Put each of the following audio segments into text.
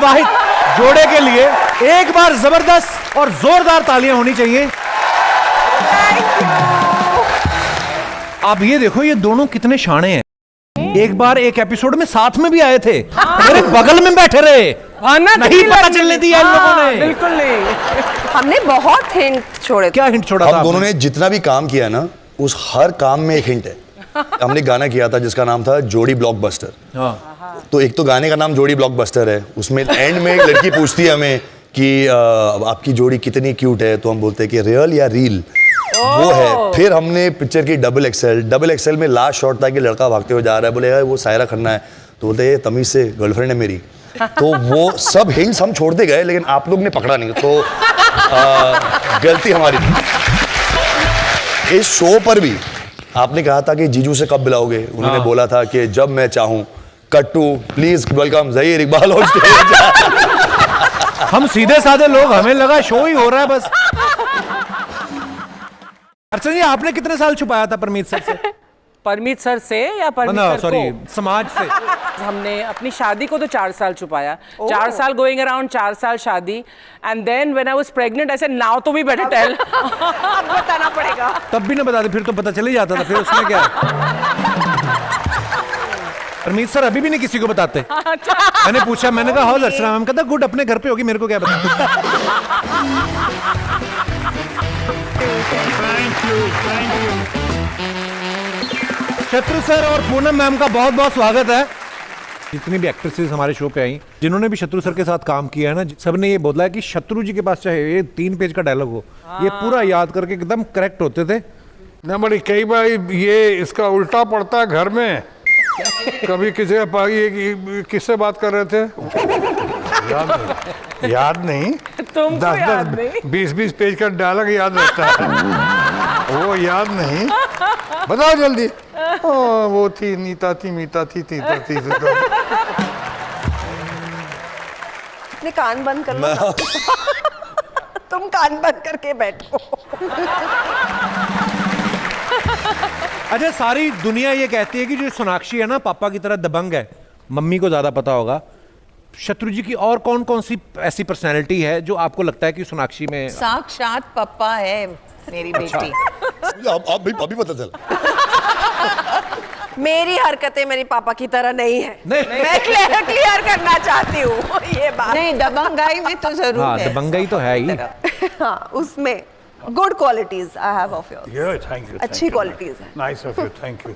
विवाहित जोड़े के लिए एक बार जबरदस्त और जोरदार तालियां होनी चाहिए। आप ये देखो, ये दोनों कितने शाणे हैं। एक बार एक एपिसोड में साथ में भी आए थे, मेरे बगल में बैठे रहे, नहीं पता चलने दिया इन लोगों ने। बिल्कुल नहीं। हमने बहुत हिंट छोड़े। क्या हिंट छोड़ा था? हम दोनों ने जितना भी काम किया ना, उस हर काम में एक हिंट है। हमने गाना किया था जिसका नाम था जोड़ी ब्लॉकबस्टर। तो एक तो गाने का नाम जोड़ी ब्लॉकबस्टर है, उसमें एंड में एक लड़की पूछती है हमें कि आपकी जोड़ी कितनी क्यूट है, तो हम बोलते हैं कि रियल या रील, वो है। फिर हमने पिक्चर की डबल एक्सेल में लास्ट शॉट था कि लड़का भागते हुए जा रहा है, बोले वो सायरा खन्ना है, तो बोलते हैं तमीज से गर्लफ्रेंड है मेरी। तो वो सब हिंट्स हम छोड़ते गए, लेकिन आप लोग ने पकड़ा नहीं, तो गलती हमारी थी। इस शो पर भी आपने कहा था कि जीजू से कब बुलाओगे, उन्होंने बोला था कि जब मैं चाहूं। Cut to please welcome Zaheer Iqbal on stage. हम सीधे साधे लोग, हमें लगा शो ही हो रहा है बस। अर्चना जी, आपने कितने साल छुपाया था परमीत सर से? परमीत सर से या परमीत सर सॉरी, को? समाज से। हमने अपनी शादी को तो 4 साल छुपाया। 4 साल गोइंग अराउंड, 4 साल शादी। And then when I was pregnant I said now तो वी बेटर टेल। अब बताना पड़ेगा। तब भी ना बताते, फिर तो पता चल ही जाता था, फिर उसमें क्या। परमीत सर अभी भी नहीं किसी को बताते। मैंने पूछा, मैंने कहा हाउ अर्चना मैम, कहता गुड, अपने घर पे होगी, मेरे को क्या पता। शत्रु सर और पूनम मैम का बहुत बहुत स्वागत है। जितनी भी एक्ट्रेसेस हमारे शो पे आई, जिन्होंने भी शत्रु सर के साथ काम किया है ना, सबने ये बोला है कि शत्रु जी के पास चाहे ये 3 पेज का डायलॉग हो, ये पूरा याद करके एकदम करेक्ट होते थे ना। बड़ी कई बार ये इसका उल्टा पड़ता है घर में। कभी किससे बात कर रहे थे याद नहीं। तुमको याद नहीं? 20 पेज का डायलॉग याद रहता है, वो याद नहीं। बताओ जल्दी। वो थी नीता थी मीता थी तीता थी। अपने कान बंद कर लो। तुम कान बंद करके बैठो। अच्छा, सारी दुनिया ये कहती है कि जो सोनाक्षी है ना, पापा की तरह दबंग है। मम्मी को ज्यादा पता होगा। शत्रु जी की और कौन कौन सी ऐसी पर्सनैलिटी है जो आपको लगता है कि सोनाक्षी में? साक्षात पप्पा है मेरी बेटी। अभी पता चला। मेरी हरकतें मेरी पापा की तरह नहीं है। नहीं। मैं क्लियर करना चाहती हूँ ये बात। नहीं, दबंगाई में तो जरूर हाँ, है। दबंगाई तो है ही। हाँ, उसमें good qualities I have of yours. Thank you. अच्छी क्वालिटीज है। Nice of you, thank you.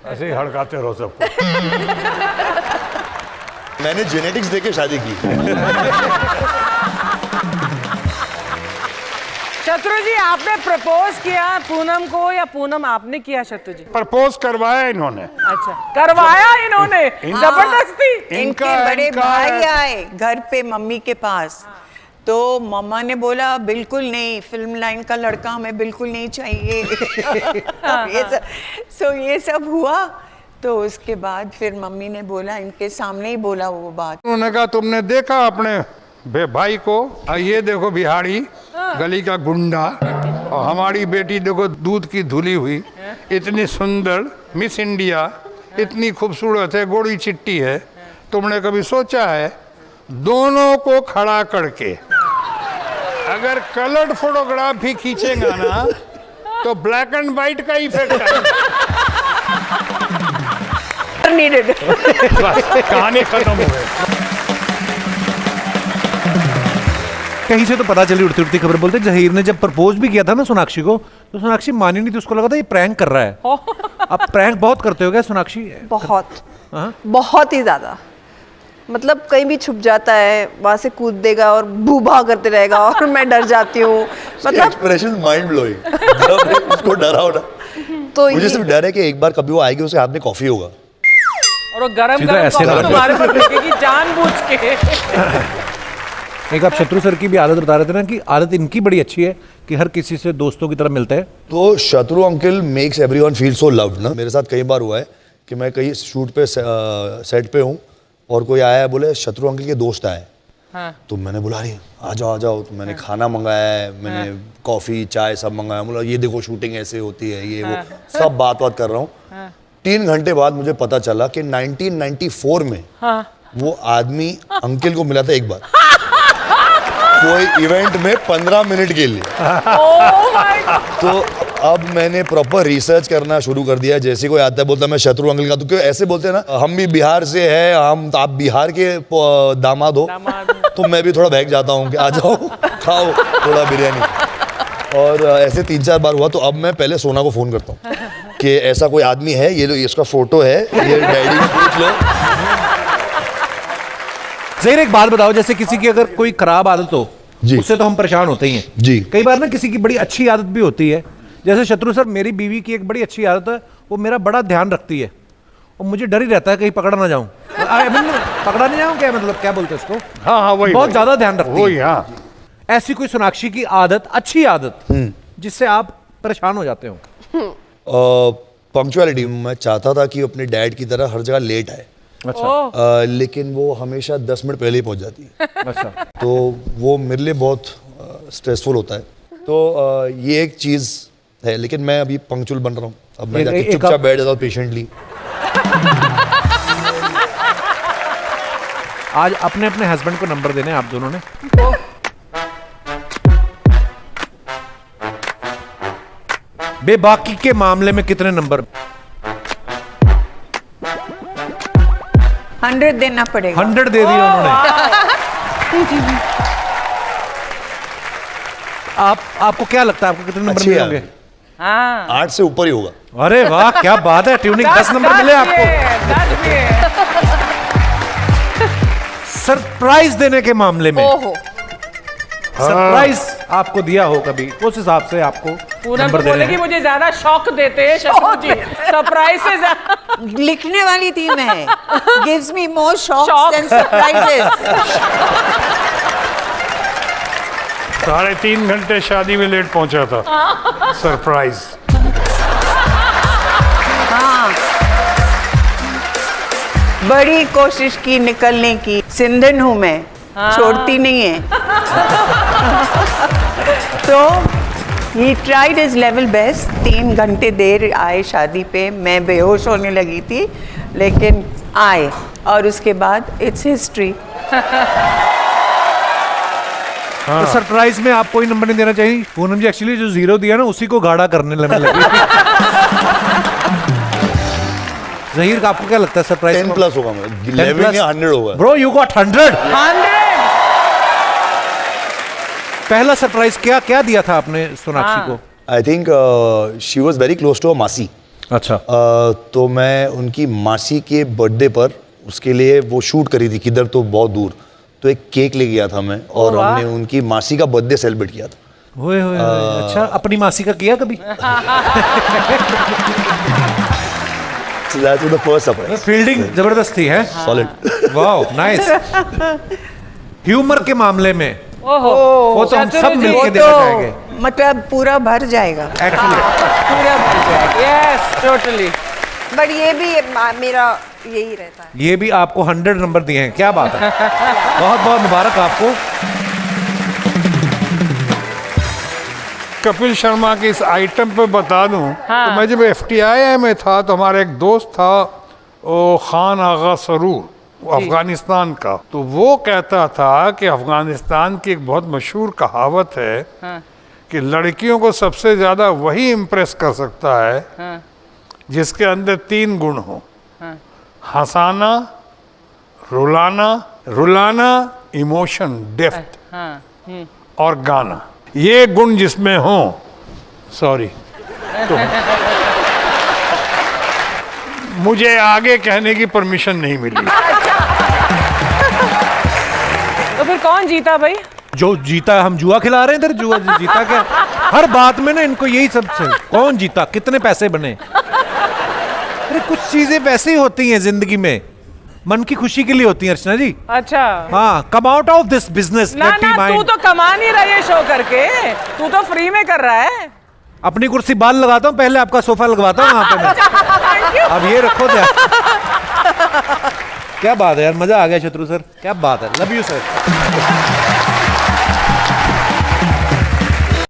ऐसे ही हड़काते रहो सबको। मैंने जेनेटिक्स देके शादी की। शत्रु जी, आपने प्रपोज किया पूनम को या पूनम आपने किया शत्रु जी? प्रपोज करवाया इन्होंने। अच्छा, करवाया इन्होंने जबरदस्ती। इनके बड़े भाई आए घर पे मम्मी के पास, तो मम्मा ने बोला बिल्कुल नहीं, फिल्म लाइन का लड़का हमें बिल्कुल नहीं चाहिए। ये सब हुआ। तो उसके बाद फिर मम्मी ने बोला, इनके सामने ही बोला वो बात। उन्होंने कहा तुमने देखा अपने भाई को, ये देखो बिहारी गली का गुंडा, और हमारी बेटी देखो दूध की धुली हुई, इतनी सुंदर मिस इंडिया, इतनी खूबसूरत है, गोरी चिट्टी है। तुमने कभी सोचा है दोनों को खड़ा करके अगर कलर्ड फोटोग्राफ भी खींचेगा ना, तो ब्लैक एंड व्हाइट का इफेक्ट आएगा। नीडेड। कहानी खत्म हो गई। कहीं से तो पता चली उड़ती उड़ती खबर, बोलते ज़हीर ने जब प्रपोज भी किया था ना सोनाक्षी को, तो सोनाक्षी मानी नहीं थी, उसको लगा था ये प्रैंक कर रहा है। आप प्रैंक बहुत करते हो क्या सोनाक्षी? बहुत ही ज्यादा। मतलब कहीं भी छुप जाता है, वहां से कूद देगा और भूभा करते रहेगा और मैं डर जाती हूँ। मतलब एक्सप्रेशन माइंड ब्लोइंग। उसको डरा हो ना, तो मुझे सिर्फ डर है कि एक बार कभी वो आएगी, उसके हाथ में कॉफी होगा और वो गरम सीधा गरम ऐसे कॉफी तुम्हारे पर फेंकेगी जानबूझ के। एक आप शत्रु सर की भी आदत बता रहे थे ना, कि आदत इनकी बड़ी अच्छी है कि हर किसी से दोस्तों की तरह मिलते हैं। तो शत्रु uncle makes everyone feel so loved ना। मेरे साथ कई बार हुआ है कि मैं कहीं शूट पे सेट पे हूँ और कोई आया है, बोले शत्रु अंकल के दोस्त आए। हाँ। तो मैंने बोला अरे आ जाओ आ जाओ। तो मैंने खाना मंगाया है, मैंने कॉफ़ी चाय सब मंगाया। बोला ये देखो शूटिंग ऐसे होती है, ये वो सब बात कर रहा हूँ। 3 घंटे बाद मुझे पता चला कि 1994 में वो आदमी अंकल को मिला था एक बार कोई इवेंट में 15 मिनट के लिए। तो अब मैंने प्रॉपर रिसर्च करना शुरू कर दिया। जैसे कोई आता है बोलता है मैं शत्रु अंकल का, तो क्यों ऐसे बोलते हैं ना, हम भी बिहार से हैं, आप बिहार के दामाद हो, तो मैं भी थोड़ा बहक जाता हूँ कि आ जाओ खाओ थोड़ा बिरयानी। और ऐसे 3-4 बार हुआ। तो अब मैं पहले सोना को फ़ोन करता हूँ कि ऐसा कोई आदमी है, ये लो इसका फोटो है, ये डैडी को पूछ लो। ज़हीर एक बात बताओ, जैसे किसी की अगर कोई खराब आदत हो जी। उससे तो हम परेशान होते ही हैं जी। कई बार ना किसी की बड़ी अच्छी आदत भी होती है। जैसे शत्रु सर, मेरी बीवी की एक बड़ी अच्छी आदत है, वो मेरा बड़ा ध्यान रखती है और मुझे डर ही रहता है कहीं पकड़ा ना जाऊं। पकड़ा नहीं जाऊं क्या मतलब, क्या बोलते हैं इसको? हाँ हाँ वही बहुत ज्यादा ध्यान रखती वही है। हाँ। ऐसी कोई सोनाक्षी की आदत, अच्छी आदत जिससे आप परेशान हो जाते हो? पंक्चुअलिटी। मैं चाहता था कि अपने डैड की तरह हर जगह लेट आए, अच्छा। लेकिन वो हमेशा 10 मिनट पहले ही पहुंच जाती है। अच्छा। तो वो मेरे लिए बहुत स्ट्रेसफुल होता है। तो ये एक चीज़ है, लेकिन मैं अभी पंक्चुअल बन रहा हूँ। अब मैं जाके चुपचाप बैठ जाता हूँ पेशेंटली। आज अपने अपने हस्बैंड को नंबर देने आप दोनों ने। बेबाकी के मामले में कितने नंबर? 100 देना पड़ेगा। 100 दे दिए उन्होंने। आपको क्या लगता है, आपको कितने नंबर अच्छी मिले है। होंगे? हाँ 8 से ऊपर ही होगा। अरे वाह क्या बात है, ट्यूनिंग 10 नंबर मिले आपको। सरप्राइज देने के मामले में ओहो, सरप्राइज आपको दिया हो कभी, उस हिसाब से आपको पूनम नंबर तो देने बोलेगी हैं। मुझे ज्यादा शौक देते हैं शत्रु जी, सरप्राइज से ज्यादा। लिखने वाली थी मैं। Gives me more shocks Shocks. Then surprises. 3.5 घंटे शादी में लेट पहुंचा था। सरप्राइज। हाँ, बड़ी कोशिश की निकलने की। सिंधन हूँ मैं, छोड़ती नहीं है। तो he tried his level best. 3 घंटे देर आए शादी पे, मैं बेहोश होने लगी थी, लेकिन आए। और उसके बाद इट्स हिस्ट्री। तो सरप्राइज में आप कोई नंबर नहीं देना चाहिए? पूनम जी एक्चुअली जो 0 दिया ना उसी को गाढ़ा करने लगी। ज़हीर का आपको क्या लगता है सरप्राइज? 10 प्लस होगा, 11 या 100 होगा। Bro you got 100। 100। पहला सरप्राइज क्या क्या दिया था आपने सोनाक्षी को? I think she was very close to a masi. अच्छा। तो मैं उनकी मासी के बर्थडे पर उसके लिए वो शूट करी थी, किधर तो बहुत दूर। तो एक केक ले गया था मैं, और हमने उनकी मासी का बर्थडे सेलिब्रेट किया था। होए होए होए। अच्छा, अपनी मासी का किया कभी? So that was the first surprise. Fielding जबरदस्त थी है। Solid. Wow nice. ह्यूमर के मामले में ओहो, वो तो हम शत्रु सब जी, मिलके वो देना चाहेंगे तो मतलब पूरा भर जाएगा। एक्चुअली। पूरा बन जाएगा। Yes totally. बट ये भी मेरा यही रहता है। ये भी आपको 100 नंबर दिए हैं, क्या बात है। बहुत बहुत मुबारक आपको। कपिल शर्मा के इस आइटम पे बता दूं, तो मैं जब FTI में था तो हमारा एक दोस्त था, वो खान आगा सरूर, वो अफगानिस्तान का। तो वो कहता था कि अफगानिस्तान की एक बहुत मशहूर कहावत है कि लड़कियों को सबसे ज़्यादा वही इम्प्रेस कर सकता है जिसके अंदर 3 गुण हो। हंसाना, रुलाना, इमोशन, डेप्थ और गाना। ये गुण जिसमें हो, सॉरी, तो मुझे आगे कहने की परमिशन नहीं मिली। तो फिर कौन जीता भाई? जो जीता, हम जुआ खिला रहे हैं इधर, जुआ जीता क्या? हर बात में ना इनको यही सब से, कौन जीता, कितने पैसे बने। अरे कुछ चीजें वैसे ही होती हैं जिंदगी में, मन की खुशी के लिए होती हैं अर्चना जी। अच्छा। हाँ, come out of this business. ना ना, तू तो कमा नहीं रहा ये शो करके, तू तो फ्री में कर रहा है। अपनी कुर्सी बाल लगाता हूँ, पहले आपका सोफा लगवाता हूँ वहां पे मैं। अब ये रखो क्या? क्या बात है यार, मजा आ गया शत्रु सर, क्या बात है। Love you sir.